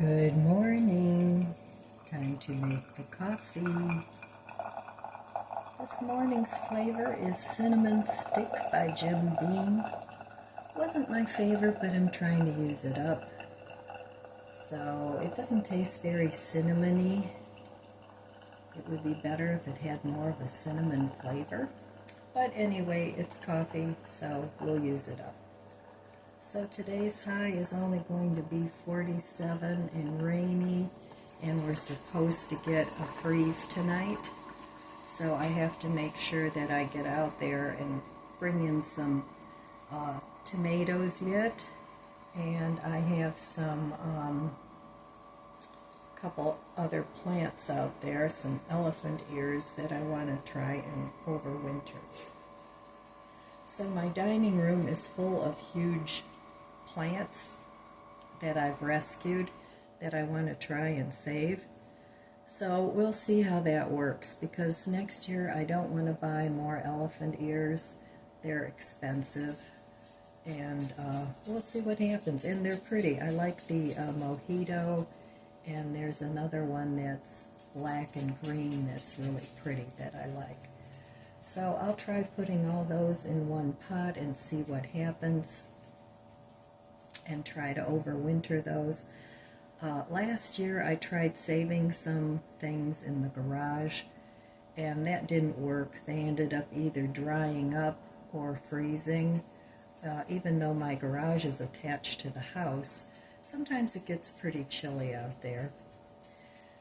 Good morning. Time to make the coffee. This morning's flavor is Cinnamon Stick by Jim Beam. Wasn't my favorite, but I'm trying to use it up. So it doesn't taste very cinnamony. It would be better if it had more of a cinnamon flavor. But anyway, it's coffee, so we'll use it up. So today's high is only going to be 47 and rainy, and we're supposed to get a freeze tonight. So I have to make sure that I get out there and bring in some tomatoes yet, and I have some couple other plants out there, some elephant ears that I want to try and overwinter. So my dining room is full of huge plants that I've rescued that I want to try and save. So we'll see how that works, because next year I don't want to buy more elephant ears. They're expensive, and we'll see what happens. And they're pretty. I like the mojito, and there's another one that's black and green that's really pretty that I like. So I'll try putting all those in one pot and see what happens, and try to overwinter those. Last year I tried saving some things in the garage, and that didn't work. They ended up either drying up or freezing. Even though my garage is attached to the house, sometimes it gets pretty chilly out there.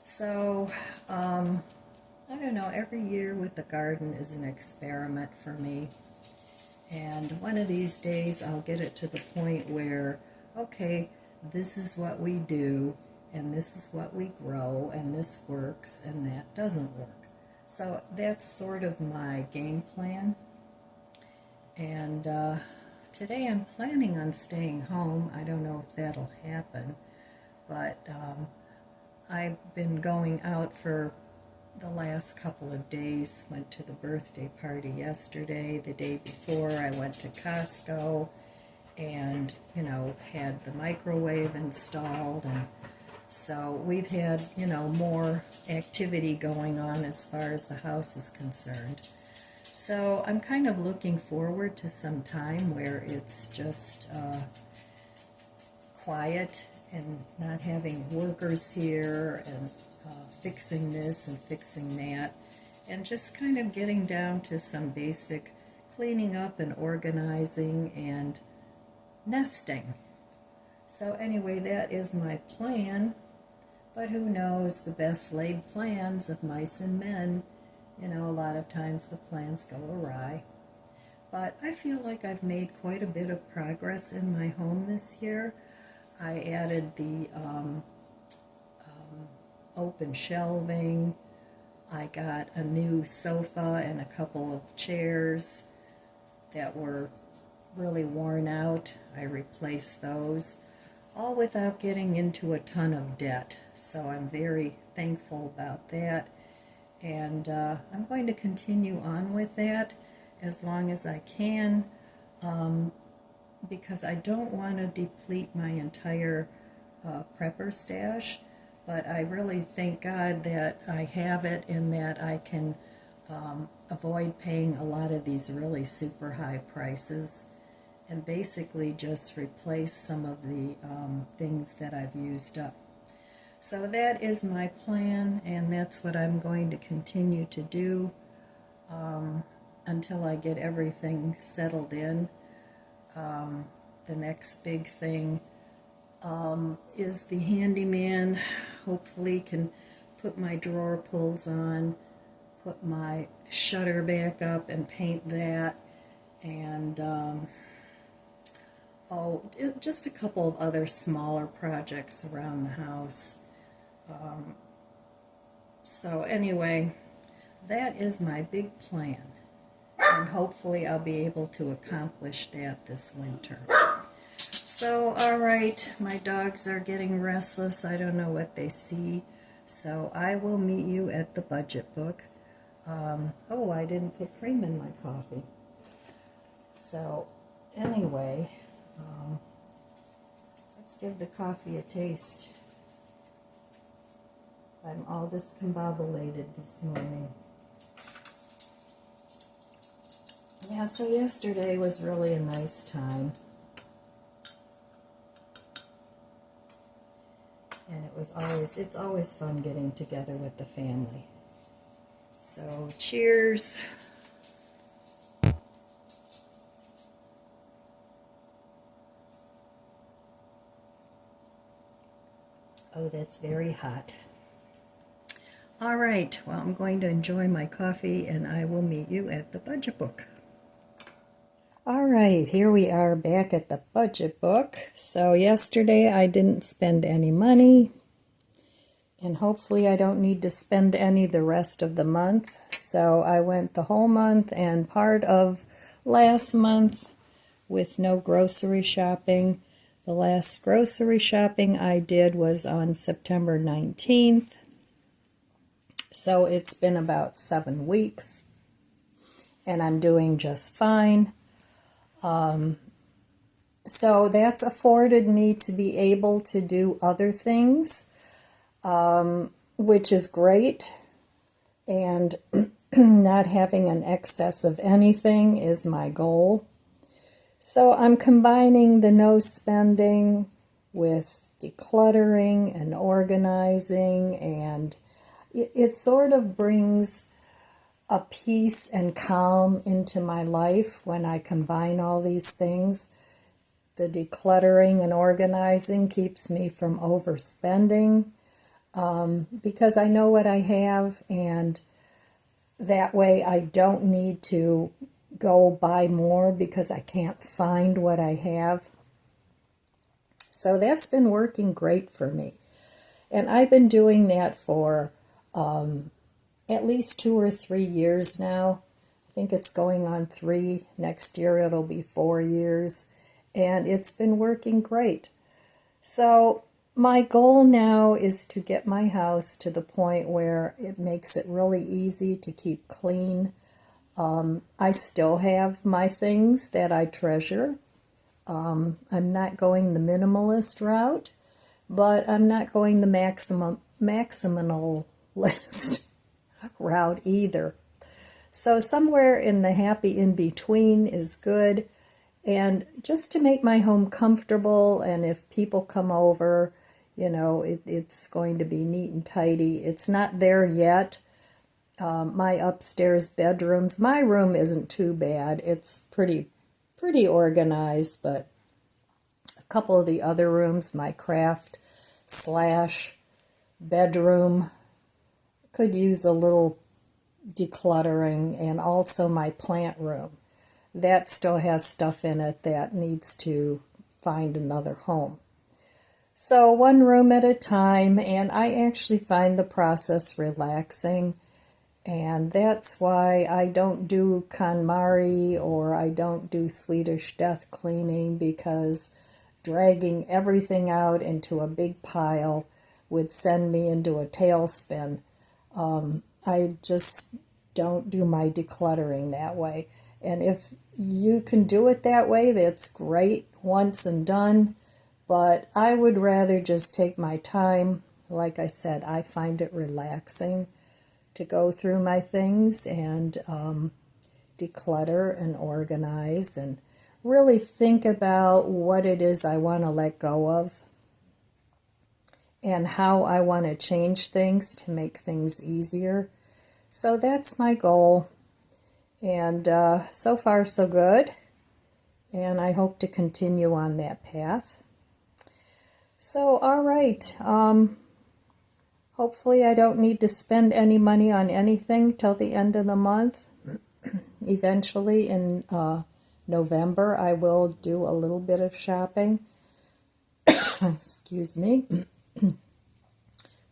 So I don't know, every year with the garden is an experiment for me. And one of these days I'll get it to the point where, okay, this is what we do, and this is what we grow, and this works, and that doesn't work. So that's sort of my game plan. And today I'm planning on staying home. I don't know if that'll happen, but I've been going out for the last couple of days. Went to the birthday party yesterday. The day before I went to Costco and, had the microwave installed, and so we've had, more activity going on as far as the house is concerned. So I'm kind of looking forward to some time where it's just quiet and not having workers here and fixing this and fixing that, and just kind of getting down to some basic cleaning up and organizing and nesting. So anyway, that is my plan, but who knows, the best laid plans of mice and men, a lot of times the plans go awry. But I feel like I've made quite a bit of progress in my home this year. I added the open shelving. I got a new sofa and a couple of chairs that were really worn out. I replaced those, all without getting into a ton of debt. So I'm very thankful about that. And I'm going to continue on with that as long as I can, because I don't want to deplete my entire prepper stash. But I really thank God that I have it, and that I can avoid paying a lot of these really super high prices, and basically just replace some of the things that I've used up. So that is my plan, and that's what I'm going to continue to do until I get everything settled in. The next big thing is the handyman. Hopefully can put my drawer pulls on, put my shutter back up and paint that, and just a couple of other smaller projects around the house. So anyway, that is my big plan, and hopefully I'll be able to accomplish that this winter. So, all right, my dogs are getting restless. I don't know what they see, so I will meet you at the budget book. I didn't put cream in my coffee. So anyway, let's give the coffee a taste. I'm all discombobulated this morning. Yeah, so yesterday was really a nice time. And it's always fun getting together with the family. So, cheers. Oh, that's very hot. All right, well, I'm going to enjoy my coffee and I will meet you at the budget book. All right, here we are back at the budget book. So yesterday I didn't spend any money, and hopefully I don't need to spend any the rest of the month. So I went the whole month and part of last month with no grocery shopping. The last grocery shopping I did was on September 19th. So it's been about 7 weeks, and I'm doing just fine. So that's afforded me to be able to do other things, which is great. And not having an excess of anything is my goal. So I'm combining the no spending with decluttering and organizing, and it sort of brings a peace and calm into my life when I combine all these things. The decluttering and organizing keeps me from overspending because I know what I have, and that way I don't need to go buy more because I can't find what I have. So that's been working great for me. And I've been doing that for at least 2 or 3 years now. I think it's going on 3. Next year it'll be 4 years. And it's been working great. So my goal now is to get my house to the point where it makes it really easy to keep clean. I still have my things that I treasure. I'm not going the minimalist route, but I'm not going the maximalist route either. So somewhere in the happy in between is good. And just to make my home comfortable, and if people come over, it's going to be neat and tidy. It's not there yet. My upstairs bedrooms, my room isn't too bad. It's pretty organized, but a couple of the other rooms, my craft / bedroom, could use a little decluttering, and also my plant room. That still has stuff in it that needs to find another home. So one room at a time, and I actually find the process relaxing. And that's why I don't do KonMari or I don't do Swedish death cleaning, because dragging everything out into a big pile would send me into a tailspin. I just don't do my decluttering that way. And if you can do it that way, that's great, once and done. But I would rather just take my time. Like I said, I find it relaxing to go through my things and declutter and organize and really think about what it is I want to let go of and how I want to change things to make things easier. So that's my goal. And so far, so good. And I hope to continue on that path. So, all right. Hopefully I don't need to spend any money on anything till the end of the month. Eventually in November I will do a little bit of shopping. Excuse me.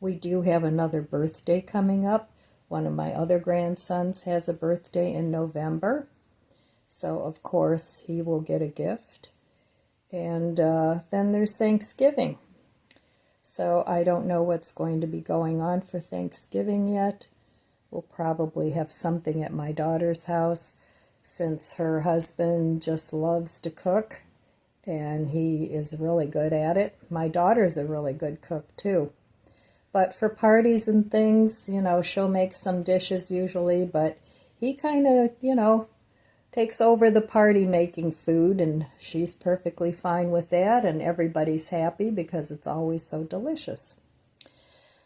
We do have another birthday coming up. One of my other grandsons has a birthday in November. So of course he will get a gift. And then there's Thanksgiving. So I don't know what's going to be going on for Thanksgiving yet. We'll probably have something at my daughter's house, since her husband just loves to cook, and he is really good at it. My daughter's a really good cook too. But for parties and things, you know, she'll make some dishes usually, but he kind of, you know, takes over the party making food, and she's perfectly fine with that, and everybody's happy because it's always so delicious.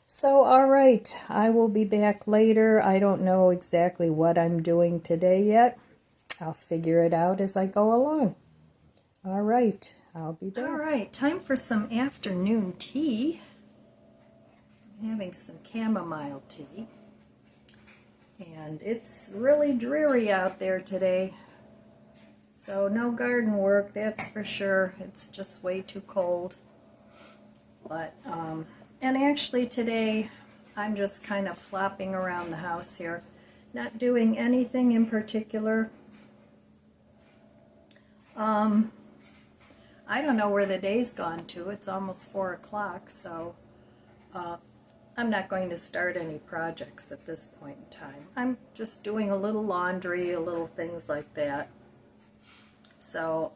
So, all right, I will be back later. I don't know exactly what I'm doing today yet. I'll figure it out as I go along. All right, I'll be back. All right, time for some afternoon tea. I'm having some chamomile tea. And it's really dreary out there today. So no garden work, that's for sure. It's just way too cold. But, and actually today, I'm just kind of flopping around the house here, not doing anything in particular. I don't know where the day's gone to. It's almost 4 o'clock, so I'm not going to start any projects at this point in time. I'm just doing a little laundry, a little things like that. So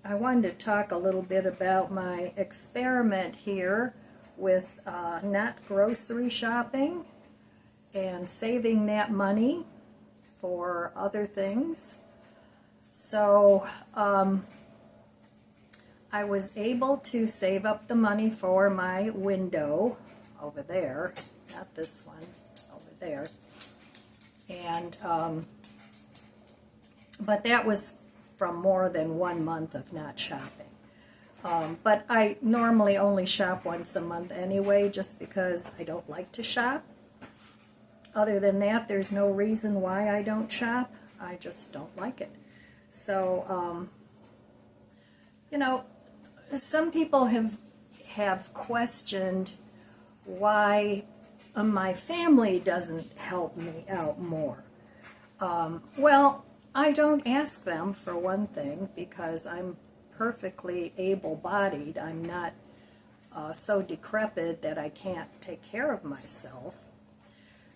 I wanted to talk a little bit about my experiment here with not grocery shopping and saving that money for other things. So I was able to save up the money for my window over there, not this one, over there. And but that was from more than 1 month of not shopping. But I normally only shop once a month anyway, just because I don't like to shop. Other than that, there's no reason why I don't shop. I just don't like it. So, you know, some people have questioned why my family doesn't help me out more. Well, I don't ask them, for one thing, because I'm perfectly able-bodied. I'm not so decrepit that I can't take care of myself.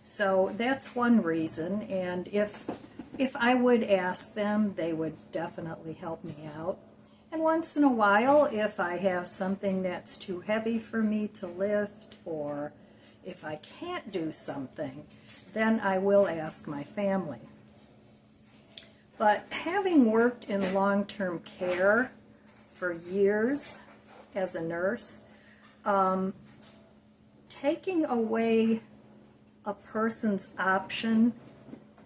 So that's one reason, and if I would ask them, they would definitely help me out. And once in a while, if I have something that's too heavy for me to lift, or if I can't do something, then I will ask my family. But having worked in long-term care for years as a nurse, taking away a person's option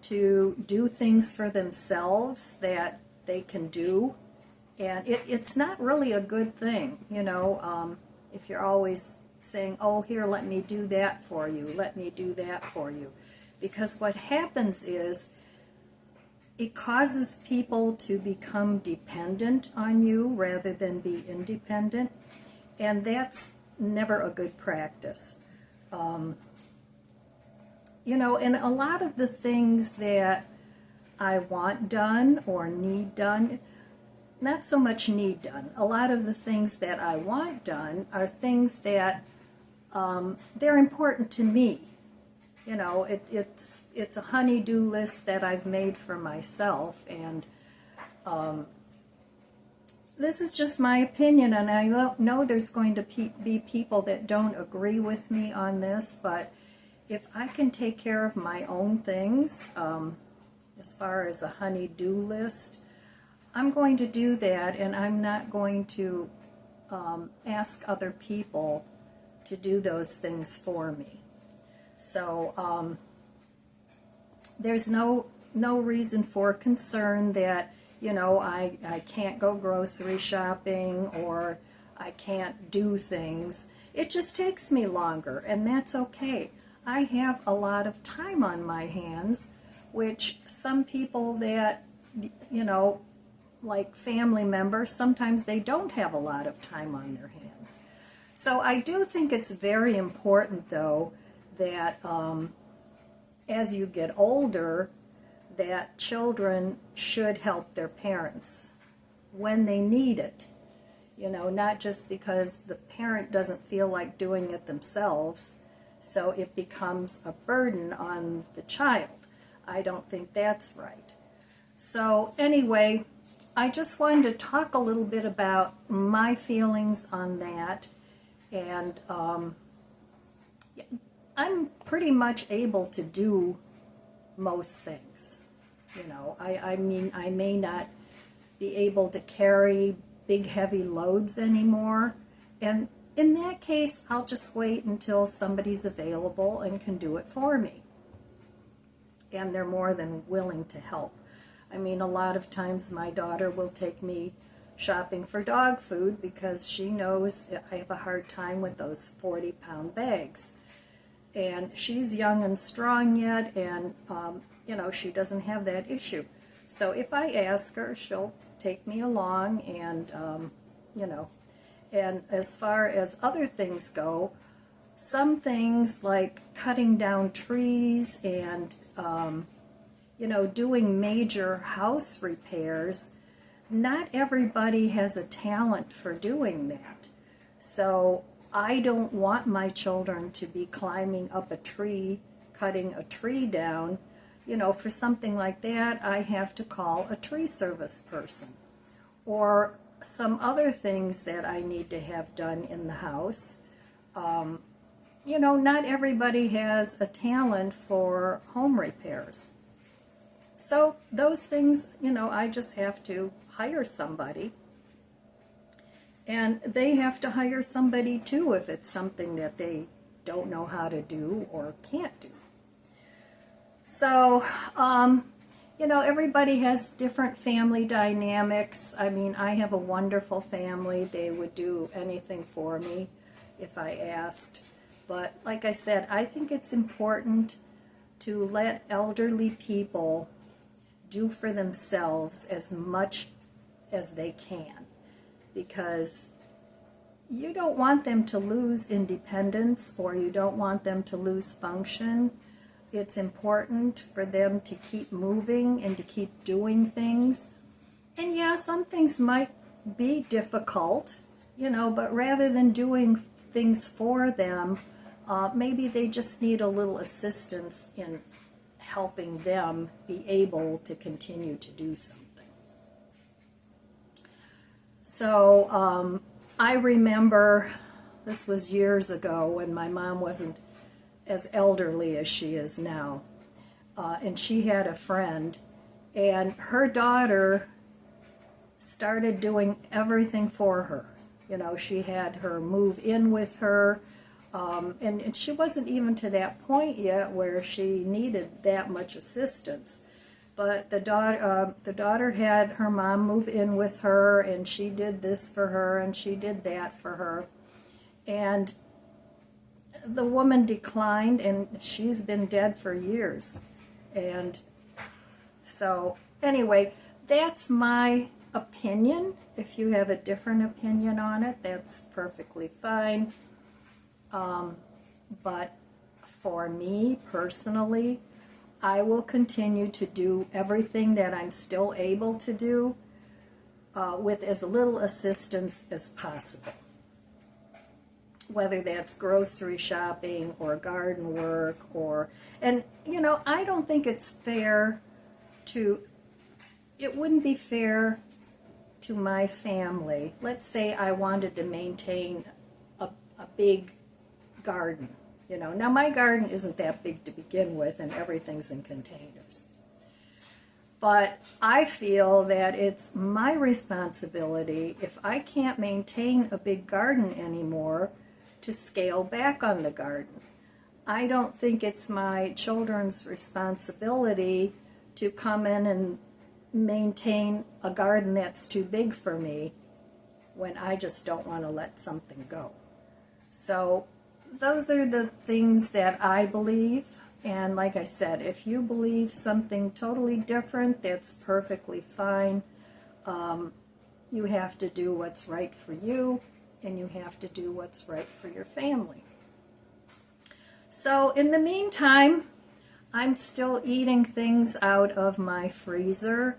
to do things for themselves that they can do, and it's not really a good thing, you know, if you're always saying, oh, here, let me do that for you, let me do that for you. Because what happens is it causes people to become dependent on you rather than be independent, and that's never a good practice. You know, and a lot of the things that I want done or need done, not so much need done. A lot of the things that I want done are things that they're important to me. You know, it's a honey-do list that I've made for myself, and this is just my opinion, and I know there's going to be people that don't agree with me on this, but if I can take care of my own things, as far as a honey-do list, I'm going to do that, and I'm not going to ask other people to do those things for me. So there's no reason for concern that, you know, I can't go grocery shopping or I can't do things. It just takes me longer, and that's okay. I have a lot of time on my hands, which some people that, you know, like family members, sometimes they don't have a lot of time on their hands. So I do think it's very important, though, that as you get older, that children should help their parents when they need it. You know, not just because the parent doesn't feel like doing it themselves, so it becomes a burden on the child. I don't think that's right. So anyway, I just wanted to talk a little bit about my feelings on that, and I'm pretty much able to do most things. You know, I mean, I may not be able to carry big heavy loads anymore. And in that case, I'll just wait until somebody's available and can do it for me. And they're more than willing to help. I mean, a lot of times my daughter will take me shopping for dog food because she knows I have a hard time with those 40-pound bags. And she's young and strong yet, and you know, she doesn't have that issue. So if I ask her, she'll take me along, and you know, and as far as other things go, some things like cutting down trees and you know, doing major house repairs, not everybody has a talent for doing that. So I don't want my children to be climbing up a tree, cutting a tree down. You know, for something like that, I have to call a tree service person. Or some other things that I need to have done in the house. You know, not everybody has a talent for home repairs. So those things, you know, I just have to hire somebody. And they have to hire somebody too if it's something that they don't know how to do or can't do. So, you know, everybody has different family dynamics. I mean, I have a wonderful family. They would do anything for me if I asked. But like I said, I think it's important to let elderly people do for themselves as much as they can, because you don't want them to lose independence, or you don't want them to lose function. It's important for them to keep moving and to keep doing things. And yeah, some things might be difficult, you know, but rather than doing things for them, maybe they just need a little assistance in helping them be able to continue to do something. So I remember, this was years ago when my mom wasn't as elderly as she is now, and she had a friend, and her daughter started doing everything for her. You know, she had her move in with her, and she wasn't even to that point yet where she needed that much assistance. But the daughter had her mom move in with her, and she did this for her, and she did that for her. And the woman declined, and she's been dead for years. And so, anyway, that's my opinion. If you have a different opinion on it, that's perfectly fine. But for me personally, I will continue to do everything that I'm still able to do with as little assistance as possible. Whether that's grocery shopping or garden work and you know, I don't think it wouldn't be fair to my family. Let's say I wanted to maintain a big garden. You know, now my garden isn't that big to begin with, and everything's in containers. But I feel that it's my responsibility, if I can't maintain a big garden anymore, to scale back on the garden. I don't think it's my children's responsibility to come in and maintain a garden that's too big for me when I just don't want to let something go. So those are the things that I believe. And like I said, if you believe something totally different, that's perfectly fine. You have to do what's right for you, and you have to do what's right for your family. So in the meantime, I'm still eating things out of my freezer.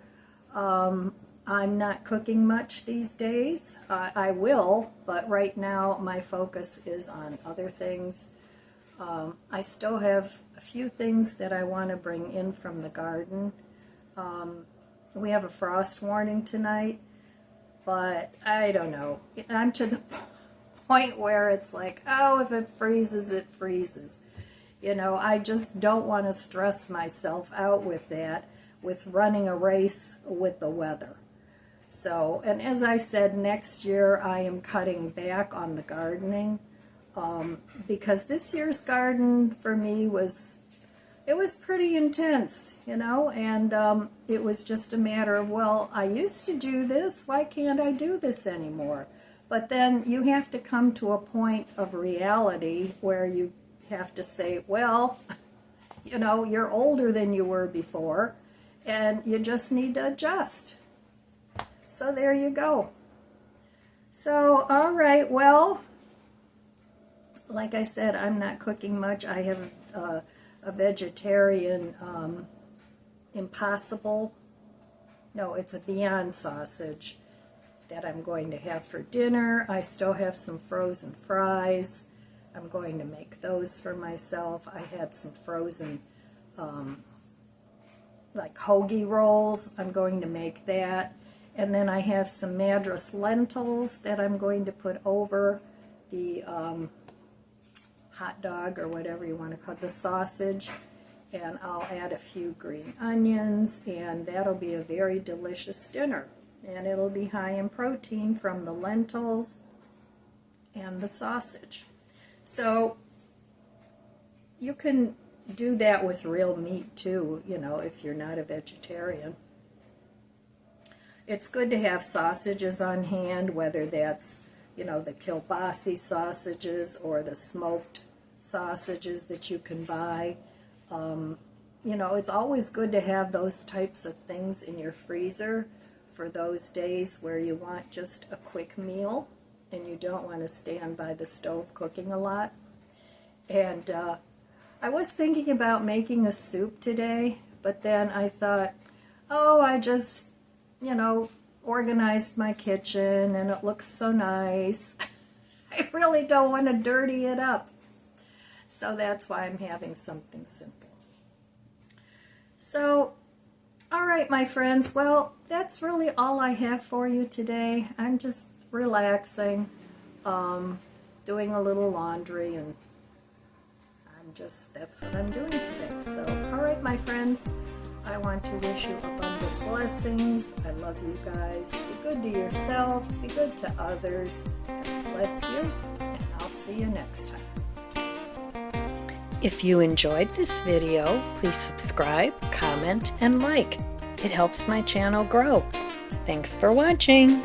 I'm not cooking much these days. I will, but right now my focus is on other things. I still have a few things that I want to bring in from the garden. We have a frost warning tonight, but I don't know. I'm to the point where it's like, oh, if it freezes, it freezes. You know, I just don't want to stress myself out with that, with running a race with the weather. So, and as I said, next year I am cutting back on the gardening, because this year's garden for me was pretty intense, you know, and it was just a matter of, well, I used to do this, why can't I do this anymore? But then you have to come to a point of reality where you have to say, well, you know, you're older than you were before, and you just need to adjust. So there you go. So, all right, well, like I said, I'm not cooking much. I have a vegetarian Impossible. No, it's a Beyond sausage that I'm going to have for dinner. I still have some frozen fries. I'm going to make those for myself. I had some frozen like hoagie rolls. I'm going to make that. And then I have some Madras lentils that I'm going to put over the hot dog, or whatever you want to call it, the sausage. And I'll add a few green onions, and that'll be a very delicious dinner. And it'll be high in protein from the lentils and the sausage. So you can do that with real meat too, you know, if you're not a vegetarian. It's good to have sausages on hand, whether that's, you know, the kielbasa sausages or the smoked sausages that you can buy. You know, it's always good to have those types of things in your freezer for those days where you want just a quick meal and you don't want to stand by the stove cooking a lot. And I was thinking about making a soup today, but then I thought, oh, I just, you know, organized my kitchen and it looks so nice. I really don't want to dirty it up. So that's why I'm having something simple. So, all right, my friends, well, that's really all I have for you today. I'm just relaxing, doing a little laundry, and that's what I'm doing today. So, all right, my friends, I want to wish you abundant blessings. I love you guys. Be good to yourself. Be good to others. God bless you, and I'll see you next time. If you enjoyed this video, please subscribe, comment, and like. It helps my channel grow. Thanks for watching.